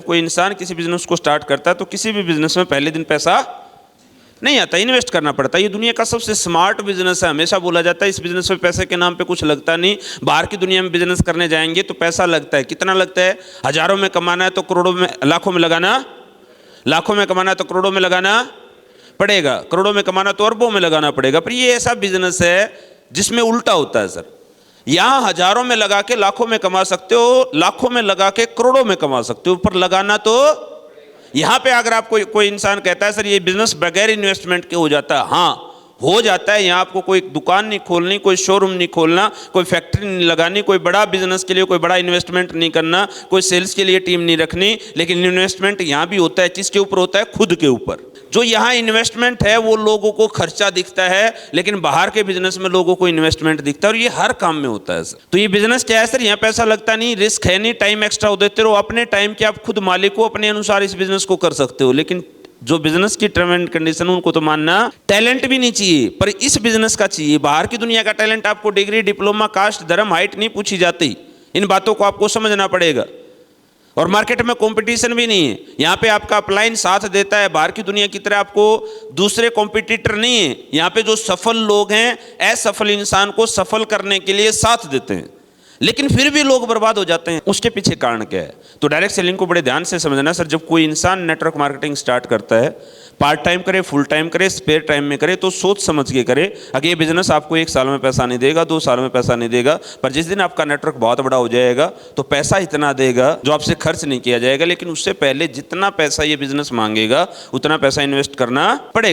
कोई इंसान किसी बिजनेस को स्टार्ट करता है तो किसी भी बिजनेस में पहले दिन पैसा नहीं आता, इन्वेस्ट करना पड़ता है। ये दुनिया का सबसे स्मार्ट बिजनेस है। हमेशा बोला जाता है इस बिजनेस में पैसे के नाम पे कुछ लगता नहीं। बाहर की दुनिया में बिजनेस करने जाएंगे तो पैसा लगता है। कितना लगता है? हजारों में कमाना है तो करोड़ों में, लाखों में लगाना, लाखों में कमाना है तो करोड़ों में लगाना पड़ेगा, करोड़ों में कमाना तो अरबों में लगाना पड़ेगा। पर ये ऐसा बिजनेस है जिसमें उल्टा होता है सर। यहां हजारों में लगा के लाखों में कमा सकते हो, लाखों में लगा के करोड़ों में कमा सकते हो, पर लगाना तो यहां पे अगर आपको कोई इंसान कहता है सर ये बिजनेस बगैर इन्वेस्टमेंट के हो जाता है, हाँ हो जाता है। यहाँ आपको कोई दुकान नहीं खोलनी, कोई शोरूम नहीं खोलना, कोई फैक्ट्री नहीं लगानी, कोई बड़ा बिजनेस के लिए कोई बड़ा इन्वेस्टमेंट नहीं करना, कोई सेल्स के लिए टीम नहीं रखनी। लेकिन इन्वेस्टमेंट यहाँ भी होता है। किसके ऊपर होता है? खुद के ऊपर। जो यहाँ इन्वेस्टमेंट है वो लोगों को खर्चा दिखता है, लेकिन बाहर के बिजनेस में लोगों को इन्वेस्टमेंट दिखता है, और ये हर काम में होता है सर। तो ये बिजनेस क्या है सर? यहाँ पैसा लगता नहीं, रिस्क है नहीं, टाइम एक्स्ट्रा देते रहो। अपने टाइम के आप खुद मालिक हो, अपने अनुसार इस बिजनेस को कर सकते हो। लेकिन जो बिजनेस की टर्म एंड कंडीशन उनको तो मानना। टैलेंट भी नहीं चाहिए, पर इस बिजनेस का चाहिए। बाहर की दुनिया का टैलेंट आपको डिग्री, डिप्लोमा, कास्ट, धर्म, हाइट नहीं पूछी जाती। इन बातों को आपको समझना पड़ेगा। और मार्केट में कंपटीशन भी नहीं है। यहाँ पे आपका अपलाइन साथ देता है। बाहर की दुनिया की तरह आपको दूसरे कॉम्पिटिटर नहीं है। यहाँ पे जो सफल लोग हैं असफल इंसान को सफल करने के लिए साथ देते हैं, लेकिन फिर भी लोग बर्बाद हो जाते हैं। उसके पीछे कारण क्या है? तो डायरेक्ट सेलिंग को बड़े ध्यान से समझना सर। जब कोई इंसान नेटवर्क मार्केटिंग स्टार्ट करता है, पार्ट टाइम करे, फुल टाइम करे, स्पेयर टाइम में करे, तो सोच समझ के करे। अगर ये बिजनेस आपको 1 साल में पैसा नहीं देगा, 2 साल में पैसा नहीं देगा, पर जिस दिन आपका नेटवर्क बहुत बड़ा हो जाएगा तो पैसा इतना देगा जो आपसे खर्च नहीं किया जाएगा। लेकिन उससे पहले जितना पैसा ये बिजनेस मांगेगा उतना पैसा इन्वेस्ट करना पड़ेगा।